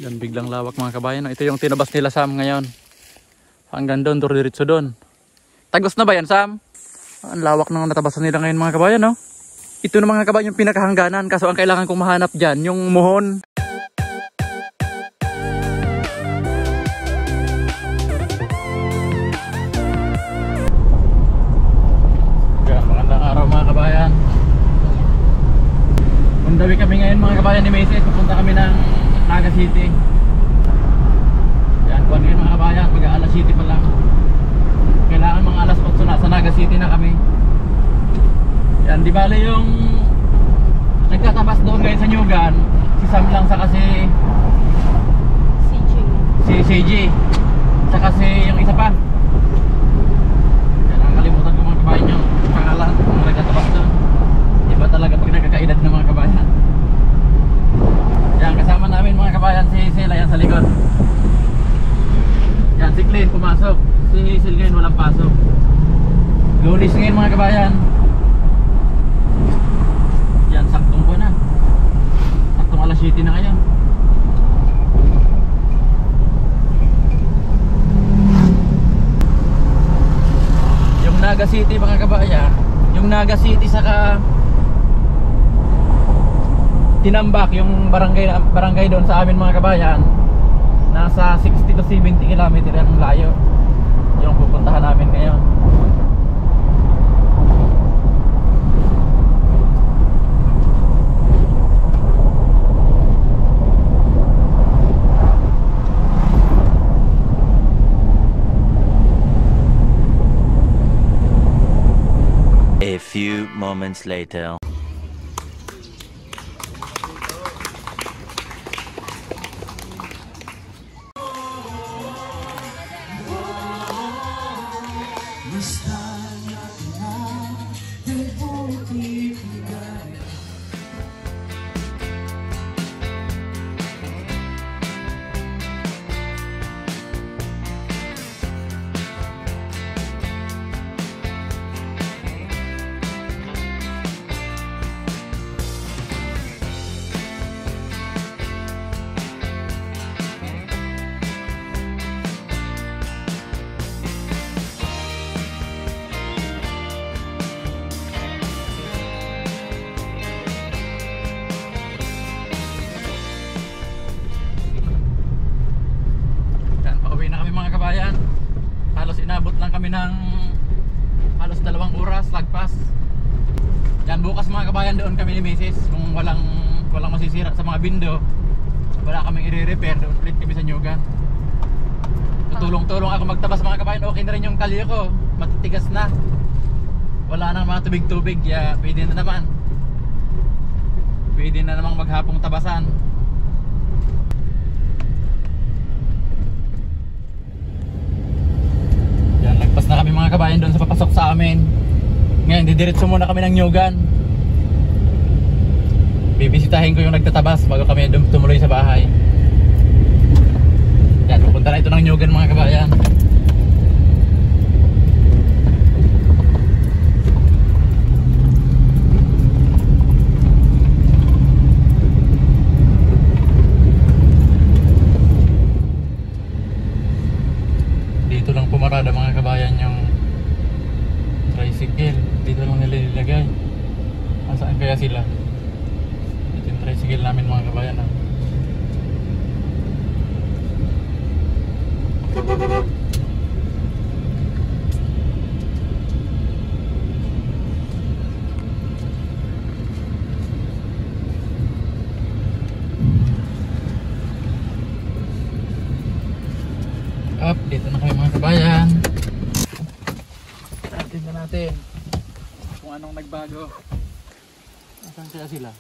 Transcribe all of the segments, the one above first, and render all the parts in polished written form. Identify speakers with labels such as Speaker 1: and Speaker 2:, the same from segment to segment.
Speaker 1: Yan, biglang lawak mga kabayan. Ito yung tinabas nila Sam ngayon. Hanggang doon, diretso doon. Tagos na ba yan, Sam? Ang lawak ng natabasan nila ngayon mga kabayan, no? Ito na mga kabayan yung pinakahangganan. Kaso ang kailangan kong mahanap dyan, yung muhon. Magandang araw mga kabayan. Mundawi kami ngayon mga kabayan ni Macy's. Pupunta kami ng Naga City. Yan, kuwan ngayon mga kabayan. Mag-alas City pa lang. Kailangan mga alas 8 na sa Naga City na kami. Yan, di bale yung nagtatabas doon ngayon sa Nyugan, si Sam lang sa kasi CJ sa kasi yung isa pa. Yan, nakakalimutan ko mga kabayan yung pangalan ng nagtatabas doon. Iba talaga pag nagkakaedad ng mga kabayan. Yan, kasama namin mga kabayan si Sila yan sa likod. Yan, si Clint pumasok, si Hazel ngayon walang pasok. Lunis ngayon mga kabayan. Yan, saktong ko na. Saktong alas 7 na ngayon. Yung Naga City mga kabayan, yung Naga City saka Tinambak, yung barangay doon sa amin mga kabayan, nasa 60 to 70 km yan ang layo. Yung pupuntahan namin ngayon.
Speaker 2: A few moments later.
Speaker 1: Mga kabayan, halos inabot lang kami ng halos 2 oras lagpas. Yan, bukas mga kabayan doon kami ni Mrs. Kung walang masisira sa mga bindo, wala kaming i-repair, doon ulit kami sa Nyugan. Tutulong-tulong ako magtabas mga kabayan. Okay na rin yung kalyo ko, matitigas na, wala nang mga tubig-tubig. Ya, pwede na namang maghapong tabasan. Lagpas na kami mga kabayan doon sa papasok sa amin. Ngayon, didiretso muna kami ng Nyugan. Bibisitahin ko yung nagtatabas bago kami tumuloy sa bahay. Yan, pupunta na ito ng Nyugan mga kabayan. Dito lang pumarada mga kabayan yung tricycle. Dito lang nila nilagay. Saan kaya sila? Ito yung tricycle namin mga kabayan. Dito na kayo mga kabayan. Tingnan natin kung anong nagbago. Saan kaya sila?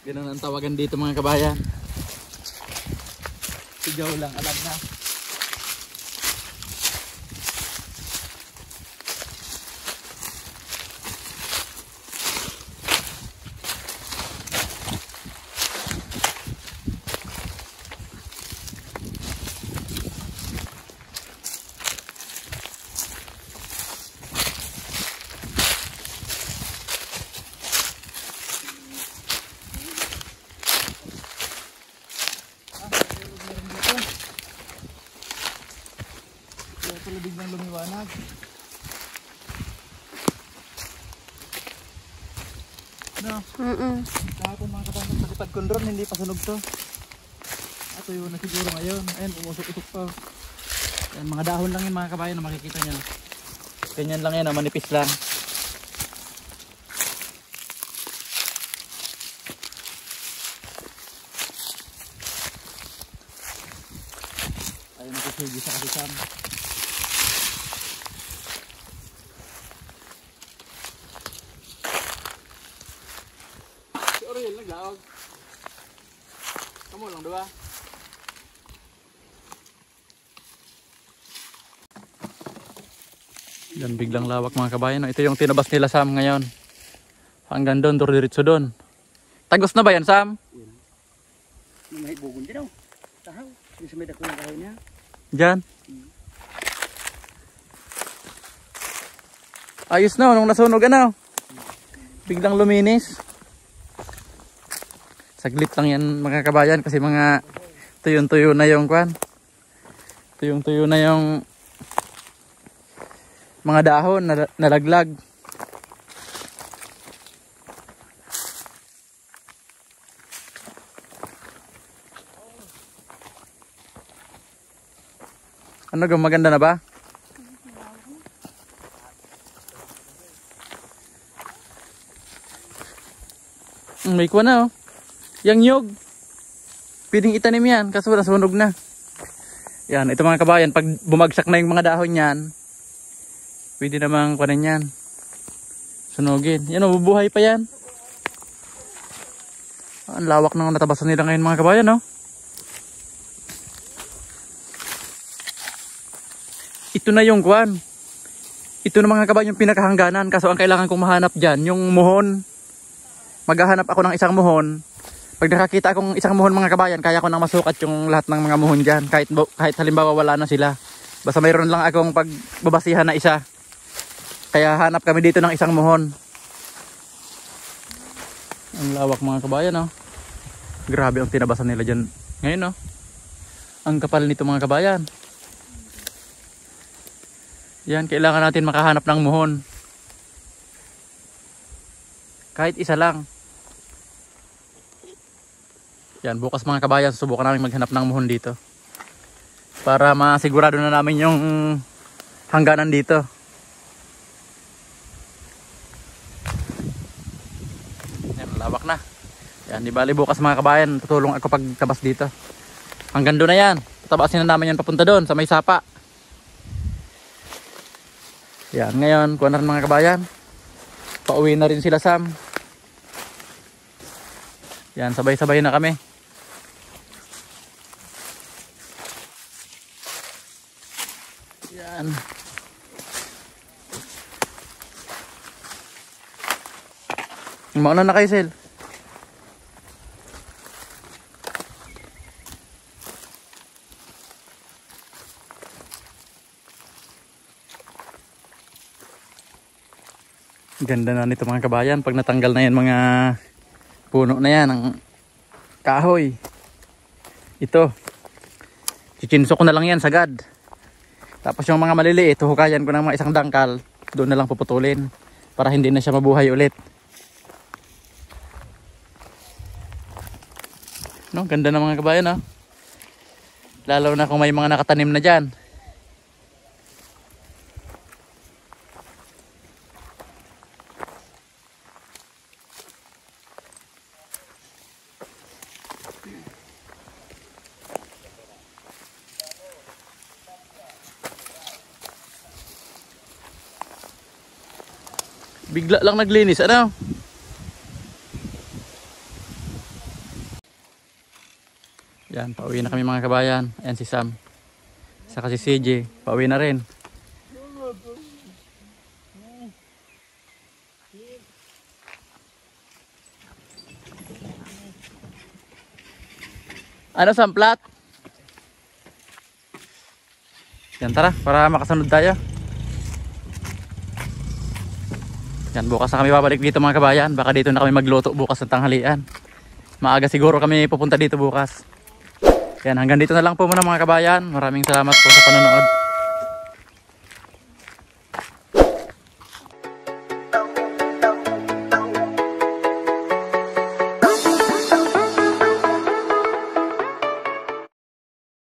Speaker 1: Ganun ang tawagan dito mga kabayan. Sigaw lang, alam na. No? Kahapon mga kabayan, palipad ko drone, hindi pa sunog to. At tuyo na siguro ngayon. Ayan, umusok-usok pa. Ayan, mga dahon lang yan mga kabayan na makikita nyo. Ganyan lang yan, manipis lang. Ayun, nakusigi sa kasisan. Si Oriel naglaog. Kamu lang diba? Yan, biglang lawak mga kabayan. Ito yung tinabas nila Sam ngayon. Hanggang doon, diretso doon. Tagos na ba yan Sam?
Speaker 3: May bugon din daw. Tahaw. Yung sa may dako ng kahoy niya.
Speaker 1: Diyan. Ayos na, nung nasunog ano. Biglang luminis. Saglit lang yan mga kabayan kasi mga tuyong-tuyo na yung kwan. Tuyong-tuyo na yung mga dahon na nalaglag. Ano, maganda na ba? May kuha na oh. Yang nyog. Pwedeng itanim yan kaso nasunog na. Yan, ito mga kabayan, pag bumagsak na yung mga dahon yan, pwede namang kuhanin yan. Sunugin. Yan, mabubuhay pa yan. Ang lawak ng natabasan nila ngayon mga kabayan, oh. Ito na yung kuwan. Ito na mga kabayan yung pinakahangganan. Kaso ang kailangan kong mahanap dyan, yung muhon. Maghahanap ako ng isang muhon. Pag nakakita akong isang muhon mga kabayan, kaya ko nang masukat yung lahat ng mga muhon dyan. Kahit halimbawa wala na sila. Basta mayroon lang akong pagbabasihan na isa. Kaya hanap kami dito ng isang muhon. Ang lawak mga kabayan, oh. Grabe ang tinabasan nila dyan. Ngayon, oh. Ang kapal nito mga kabayan. Yan, kailangan natin makahanap ng muhon. Kahit isa lang. Yan, bukas mga kabayan, subukan namin maghanap ng muhon dito. Para masigurado na namin yung hangganan dito. Yan, lawak na. Yan, di bali bukas mga kabayan, tutulong ako pagtabas dito. Hanggang doon na yan. Tatabasin na namin yan papunta doon sa may sapa. Yan, ngayon, kuha na rin mga kabayan. Pauwi na rin sila Sam. Yan, sabay-sabay na kami. Yan. Mauna na kayo, Sel. Ganda na nito mga kabayan. Pag natanggal na yan mga puno na yan ng kahoy. Ito. Chichinso ko na lang yan sagad. Tapos yung mga maliliit, hukayan ko ng mga isang dangkal. Doon na lang puputulin. Para hindi na siya mabuhay ulit. No, ganda na mga kabayan, no? Lalo na kung may mga nakatanim na dyan. Bigla lang naglinis, ano? Yan, pauwi na kami mga kabayan. Ayan si Sam. Saka si CJ, pauwi na rin. Ano Sam, plat? Yan, tara, para makasunod tayo. Yan, bukas na kami babalik dito mga kabayan. Baka dito na kami magluto bukas ng tanghalian. Maaga siguro kami pupunta dito bukas. Yan, hanggang dito na lang po muna mga kabayan. Maraming salamat po sa panonood.